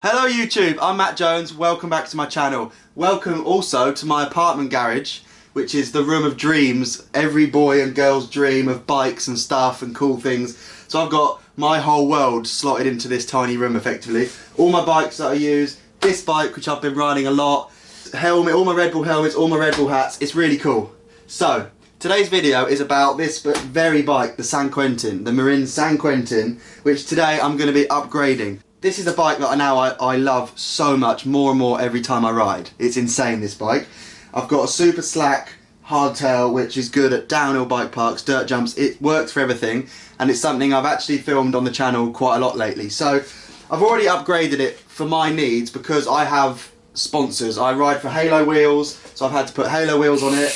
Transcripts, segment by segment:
Hello YouTube, I'm Matt Jones, welcome back to my channel. Welcome also to my apartment garage, which is the room of dreams, every boy and girl's dream of bikes and stuff and cool things. So I've got my whole world slotted into this tiny room effectively. All my bikes that I use, this bike which I've been riding a lot, helmet, all my Red Bull helmets, all my Red Bull hats, it's really cool. So, today's video is about this very bike, the San Quentin, the Marin San Quentin, which today I'm going to be upgrading. This is a bike that I love so much, more and more every time I ride. It's insane, this bike. I've got a super slack hardtail, which is good at downhill bike parks, dirt jumps. It works for everything, and it's something I've actually filmed on the channel quite a lot lately. So I've already upgraded it for my needs because I have sponsors. I ride for Halo wheels, so I've had to put Halo wheels on it,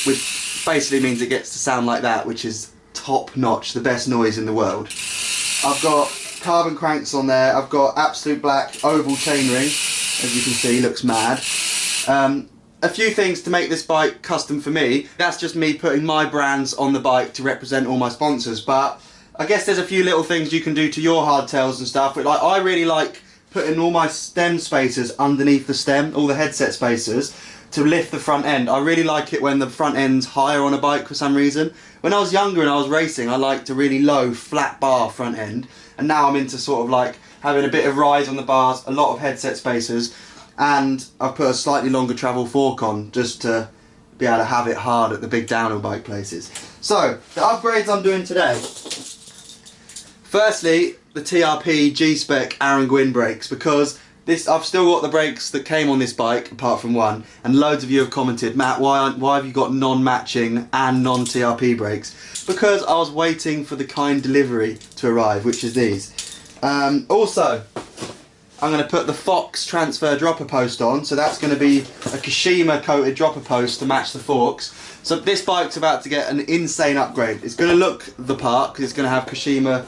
which basically means it gets to sound like that, which is top notch, the best noise in the world. I've got carbon cranks on there. I've got absolute black oval chainring, as you can see, looks mad. A few things to make this bike custom for me. That's just me putting my brands on the bike to represent all my sponsors, but I guess there's a few little things you can do to your hardtails and stuff. But like, I really like putting all my stem spacers underneath the stem, all the headset spacers, to lift the front end. I really like it when the front end's higher on a bike for some reason. When I was younger and I was racing, I liked a really low, flat bar front end. And now I'm into sort of like having a bit of rise on the bars, a lot of headset spacers, and I've put a slightly longer travel fork on just to be able to have it hard at the big downhill bike places. So, the upgrades I'm doing today. Firstly, the TRP G-Spec Aaron Gwyn brakes, because I've still got the brakes that came on this bike, apart from one, and loads of you have commented, Matt, why have you got non-matching and non-TRP brakes? Because I was waiting for the kind delivery to arrive, which is these. Also, I'm going to put the Fox transfer dropper post on, so that's going to be a Kashima coated dropper post to match the forks. So this bike's about to get an insane upgrade. It's going to look the part, because it's going to have Kashima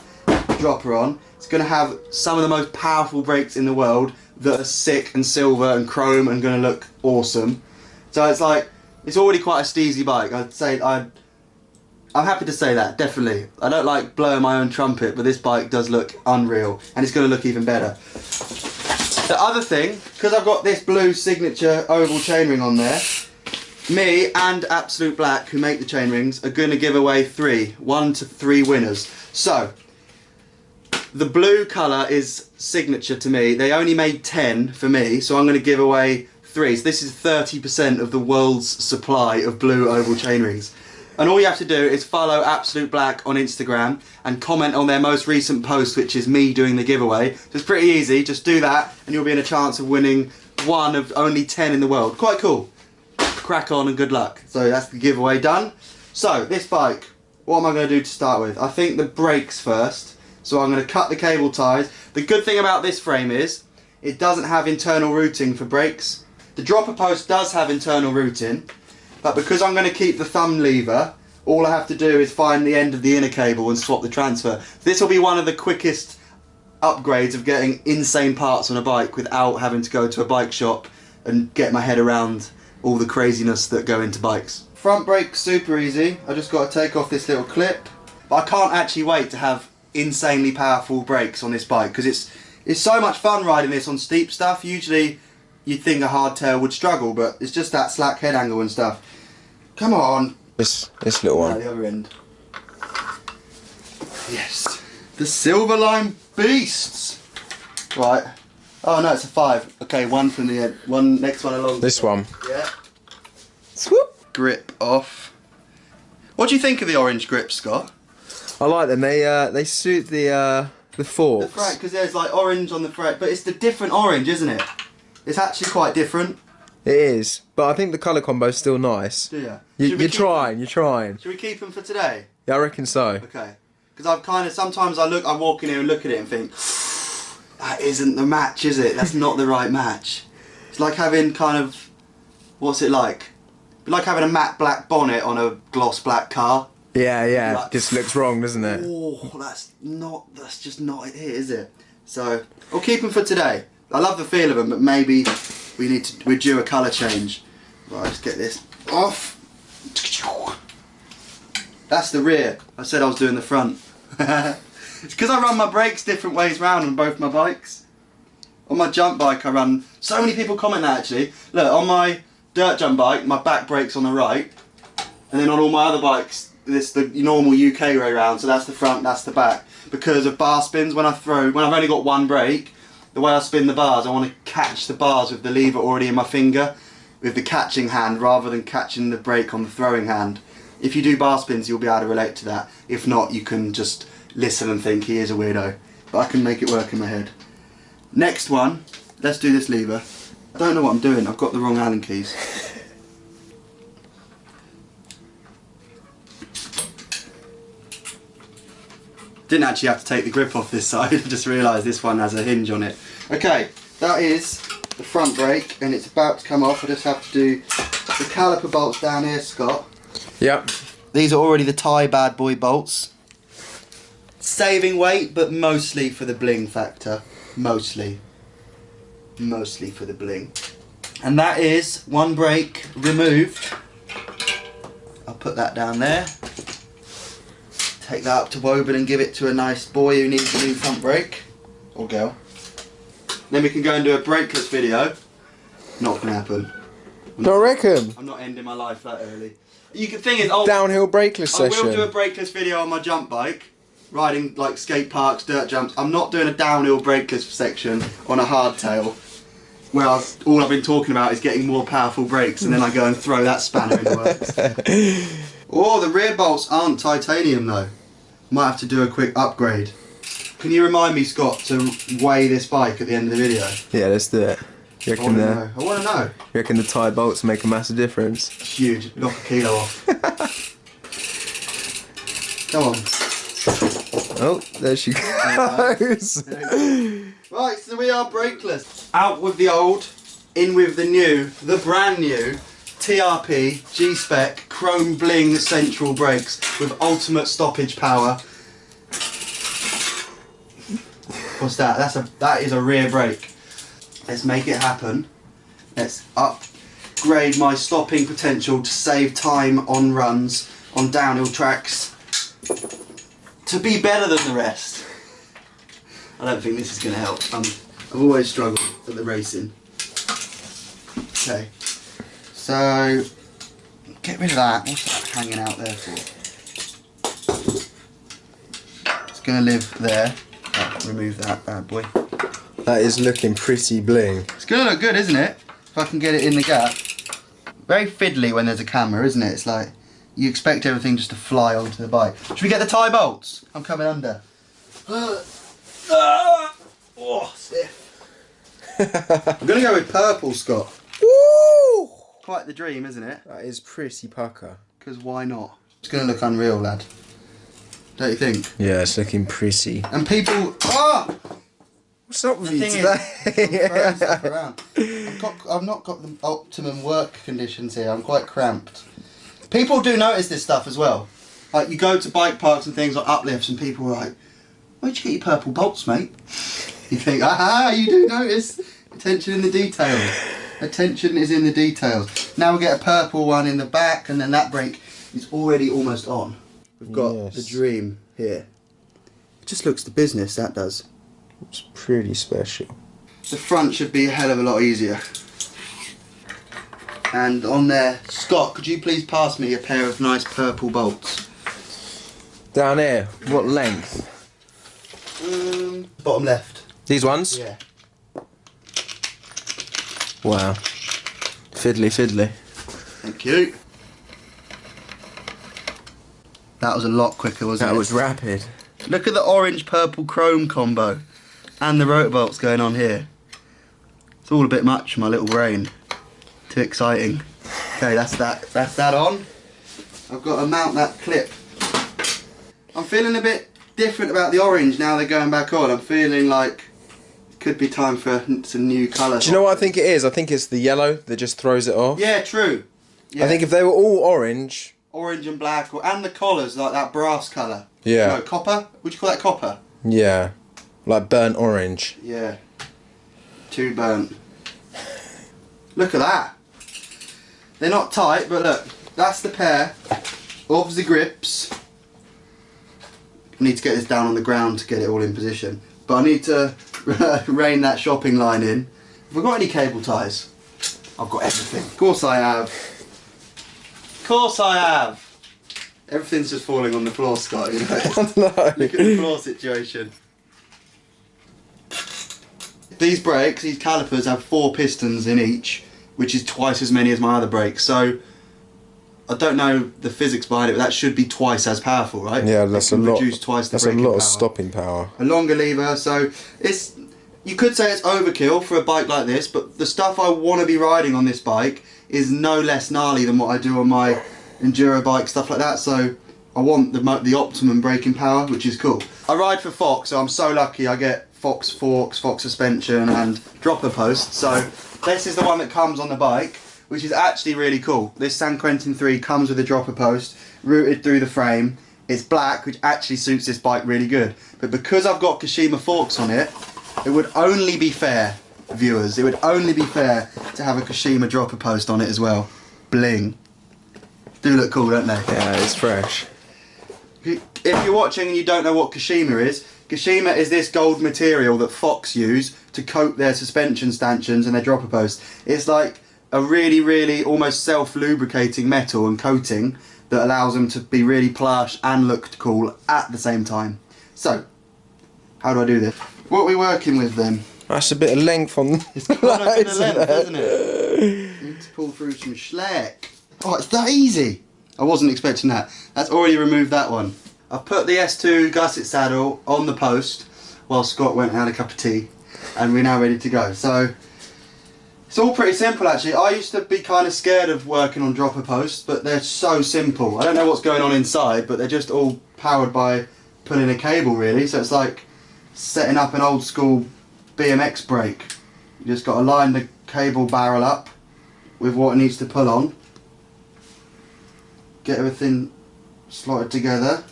dropper on. It's going to have some of the most powerful brakes in the world that are sick and silver and chrome and going to look awesome. So it's like, it's already quite a steezy bike. I'd say I'm happy to say that, definitely. I don't like blowing my own trumpet, but this bike does look unreal, and it's going to look even better. The other thing, because I've got this blue signature oval chainring on there, me and Absolute Black, who make the chainrings, are going to give away 1 to 3 winners. So, the blue colour is signature to me. They only made 10 for me, so I'm going to give away 3. So this is 30% of the world's supply of blue oval chainrings. And all you have to do is follow Absolute Black on Instagram and comment on their most recent post, which is me doing the giveaway. So it's pretty easy, just do that and you'll be in a chance of winning 1 of only 10 in the world. Quite cool. Crack on and good luck. So that's the giveaway done. So this bike, what am I going to do to start with? I think the brakes first. So I'm going to cut the cable ties. The good thing about this frame is it doesn't have internal routing for brakes. The dropper post does have internal routing, but because I'm going to keep the thumb lever, all I have to do is find the end of the inner cable and swap the transfer. This will be one of the quickest upgrades of getting insane parts on a bike without having to go to a bike shop and get my head around all the craziness that go into bikes. Front brake super easy. I just got to take off this little clip. But I can't actually wait to have insanely powerful brakes on this bike because it's so much fun riding this on steep stuff. Usually you'd think a hardtail would struggle, but it's just that slack head angle and stuff. Come on. This little one. The other end. Yes. The Silverline Beasts. Right. Oh no, it's a 5. Okay, 1 from the end. Next one along. This one. Yeah. Swoop. Grip off. What do you think of the orange grips, Scott? I like them. They suit the forks. The front, because there's like orange on the front, but it's the different orange, isn't it? It's actually quite different. It is, but I think the colour combo's still nice. Do you? You're trying. Should we keep them for today? Yeah, I reckon so. Okay. Because I've kind of, sometimes I walk in here and look at it and think, that isn't the match, is it? That's not the right match. It's like having kind of, what's it like? It's like having a matte black bonnet on a gloss black car. Yeah. Like, just looks wrong, doesn't it? Oh, that's just not it, is it? So, I'll keep them for today. I love the feel of them, but maybe we're due a colour change. Right, let's get this off. That's the rear. I said I was doing the front. It's because I run my brakes different ways round on both my bikes. my jump bike I run, so many people comment that actually. Look, on my dirt jump bike, my back brake's on the right, and then on all my other bikes, this the normal UK way round, so that's the front, that's the back. Because of bar spins, when I've only got one brake, the way I spin the bars, I want to catch the bars with the lever already in my finger, with the catching hand, rather than catching the brake on the throwing hand. If you do bar spins, you'll be able to relate to that. If not, you can just listen and think he is a weirdo. But I can make it work in my head. Next one, let's do this lever. I don't know what I'm doing, I've got the wrong Allen keys. Didn't actually have to take the grip off this side, I just realised this one has a hinge on it. Okay, that is the front brake and it's about to come off. I just have to do the caliper bolts down here, Scott. Yep. These are already the Thai bad boy bolts. Saving weight, but mostly for the bling factor. Mostly for the bling. And that is one brake removed. I'll put that down there. Take that up to Woburn and give it to a nice boy who needs a new front brake. Or girl. Then we can go and do a brakeless video. Not gonna happen. Don't reckon? I'm not ending my life that early. The thing is, downhill brakeless session. I will do a brakeless video on my jump bike, riding like skate parks, dirt jumps. I'm not doing a downhill brakeless section on a hardtail, where all I've been talking about is getting more powerful brakes, and then I go and throw that spanner in the works. Oh, the rear bolts aren't titanium though. Might have to do a quick upgrade. Can you remind me, Scott, to weigh this bike at the end of the video? Yeah, let's do it. You reckon I want to know. You reckon the Thai bolts make a massive difference? It's huge. Knock a kilo off. Come on. Oh, there she goes. Right, so we are brakeless. Out with the old, in with the new, the brand new TRP G-Spec Chrome Bling Central brakes with ultimate stoppage power. What's that? That is a rear brake. Let's make it happen. Let's upgrade my stopping potential to save time on runs, on downhill tracks, to be better than the rest. I don't think this is going to help. I've always struggled at the racing. Okay, so get rid of that. What's that hanging out there for? It's going to live there. Oh, remove that bad boy. That is looking pretty bling. It's going to look good, isn't it? If I can get it in the gap. Very fiddly when there's a camera, isn't it? It's like you expect everything just to fly onto the bike. Should we get the Thai bolts? I'm coming under. Oh, stiff. I'm going to go with purple, Scott. Woo! Quite the dream, isn't it? That is pretty pucker. Because why not? It's going to look unreal, lad. Don't you think? Yeah, it's looking pretty. And people... Ah! What's up with The you thing today? is, I'm throwing stuff around. I've not got the optimum work conditions here. I'm quite cramped. People do notice this stuff as well. Like you go to bike parks and things like uplifts, and people are like, "Where'd you get your purple bolts, mate?" You think, aha, you do notice. Attention in the details. Attention is in the details. Now we get a purple one in the back, and then that brake is already almost on. We've got the dream here. It just looks the business, that does. It's pretty special. The front should be a hell of a lot easier. And on there, Scott, could you please pass me a pair of nice purple bolts? Down here, what length? Bottom left. These ones? Yeah. Wow. Fiddly, fiddly. Thank you. That was a lot quicker, wasn't it? That was rapid. Look at the orange purple chrome combo. And the rotor bolts going on here. It's all a bit much for my little brain. Too exciting. Okay, that's that on. I've got to mount that clip. I'm feeling a bit different about the orange now they're going back on. I'm feeling like it could be time for some new colours. Do you know what I think it is? I think it's the yellow that just throws it off. Yeah, true. Yeah. I think if they were all orange... Orange and black, and the collars, like that brass colour. Yeah. No, copper? Would you call that copper? Yeah. Like burnt orange. Yeah. Too burnt. Look at that. They're not tight, but look, that's the pair of the grips. I need to get this down on the ground to get it all in position. But I need to rein that shopping line in. Have we got any cable ties? I've got everything. Of course I have. Of course I have. Everything's just falling on the floor, Scott. You know? No. Look at the floor situation. These brakes, these calipers have 4 pistons in each, which is twice as many as my other brakes. So I don't know the physics behind it, but that should be twice as powerful, right? Yeah, that's a lot. Reduce twice the That's a braking lot power. of stopping power. A longer lever, so it's. You could say it's overkill for a bike like this, but the stuff I want to be riding on this bike is no less gnarly than what I do on my enduro bike, stuff like that. So I want the optimum braking power, which is cool. I ride for Fox, so I'm so lucky. I get Fox forks, Fox suspension, and dropper post. So this is the one that comes on the bike, which is actually really cool. This San Quentin 3 comes with a dropper post routed through the frame. It's black, which actually suits this bike really good. But because I've got Kashima forks on it, it would only be fair, viewers, it would only be fair to have a Kashima dropper post on it as well. Bling. Do look cool, don't they? Yeah, it's fresh. If you're watching and you don't know what Kashima is this gold material that Fox use to coat their suspension stanchions and their dropper posts. It's like a really, really almost self-lubricating metal and coating that allows them to be really plush and look cool at the same time. So, how do I do this? What are we working with then? That's a bit of length on. It's quite a bit of length, isn't it? You need to pull through some slack. Oh, it's that easy. I wasn't expecting that. That's already removed that one. I've put the S2 gusset saddle on the post while Scott went and had a cup of tea, and we're now ready to go. So it's all pretty simple actually. I used to be kind of scared of working on dropper posts, but they're so simple. I don't know what's going on inside, but they're just all powered by pulling a cable really. So it's like setting up an old school BMX brake. You just got to line the cable barrel up with what it needs to pull on. Get everything slotted together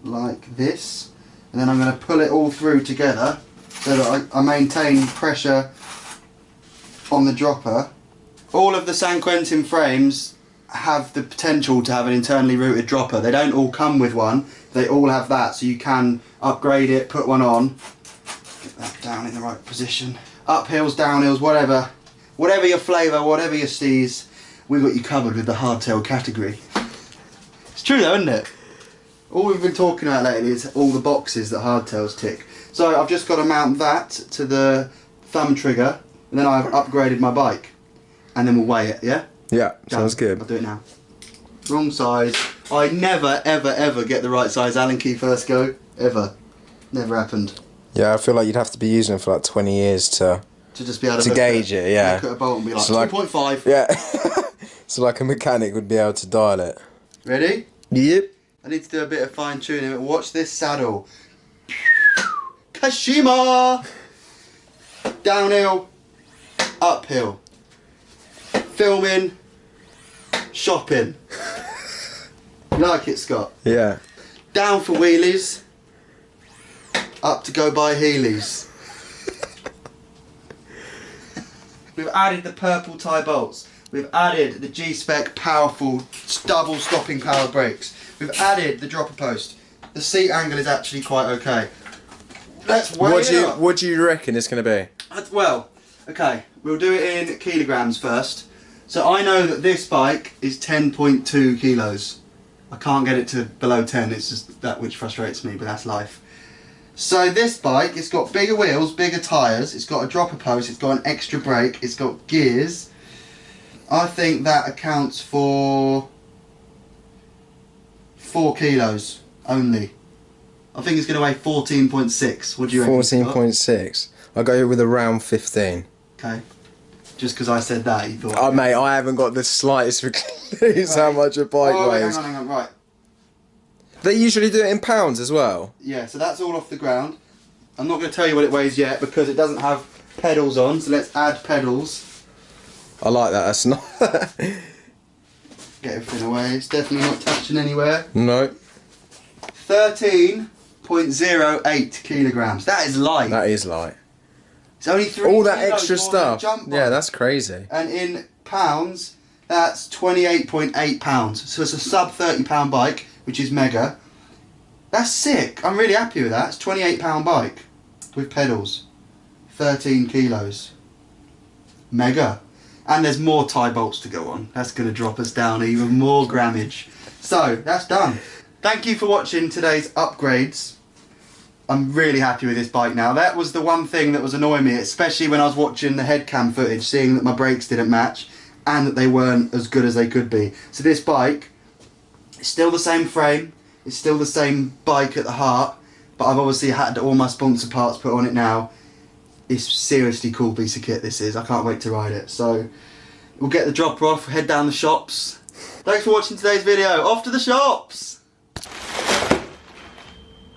like this, and then I'm going to pull it all through together so that I maintain pressure on the dropper. All of the San Quentin frames have the potential to have an internally routed dropper. They don't all come with one, they all have that, so you can upgrade it, put one on. Get that down in the right position. Uphills, downhills, whatever your flavour, whatever your steez, we've got you covered with the hardtail category. It's true though, isn't it? All we've been talking about lately is all the boxes that hardtails tick. So I've just got to mount that to the thumb trigger, and then I've upgraded my bike, and then we'll weigh it, yeah? Yeah, sounds good. I'll do it now. Wrong size. I never, ever, ever get the right size Allen key first go. Ever. Never happened. Yeah, I feel like you'd have to be using it for like 20 years to just be able to gauge it, yeah. Look at a bolt and be like, So like 2.5. Yeah. So like a mechanic would be able to dial it. Ready? Yep. I need to do a bit of fine tuning. Watch this saddle. Kashima! Downhill, uphill. Filming, shopping. You like it, Scott? Yeah. Down for wheelies, up to go buy Heelys. We've added the purple tie bolts. We've added the G-Spec powerful double stopping power brakes. We've added the dropper post. The seat angle is actually quite okay. Let's weigh it up. What do you reckon it's going to be? Well, okay, we'll do it in kilograms first. So I know that this bike is 10.2 kilos. I can't get it to below 10, it's just that which frustrates me, but that's life. So this bike, it's got bigger wheels, bigger tyres, it's got a dropper post, it's got an extra brake, it's got gears. I think that accounts for 4 kilos only. I think it's going to weigh 14.6. What do you reckon? 14.6. I'll go with around 15. Okay. Just because I said that, you thought... Oh, mate, I haven't got the slightest clue how much a bike weighs. Hang on, right. They usually do it in pounds as well. Yeah, so that's all off the ground. I'm not going to tell you what it weighs yet because it doesn't have pedals on, so let's add pedals. I like that, that's not... Get everything away, it's definitely not touching anywhere. No. 13.08 kilograms. That is light. That is light. It's only 3 All that kilos extra more than a stuff. jump Yeah, bike. that's crazy. And in pounds, that's 28.8 pounds. So it's a sub £30 bike, which is mega. That's sick. I'm really happy with that. It's a £28 bike. with pedals. 13 kilos. Mega. And there's more tie bolts to go on. That's going to drop us down even more grammage. So, that's done. Thank you for watching today's upgrades. I'm really happy with this bike now. That was the one thing that was annoying me, especially when I was watching the head cam footage, seeing that my brakes didn't match and that they weren't as good as they could be. So this bike, it's still the same frame, it's still the same bike at the heart, but I've obviously had all my sponsor parts put on it now. It's seriously cool piece of kit this is. I can't wait to ride it. So we'll get the dropper off, head down the shops. Thanks for watching today's video. Off to the shops!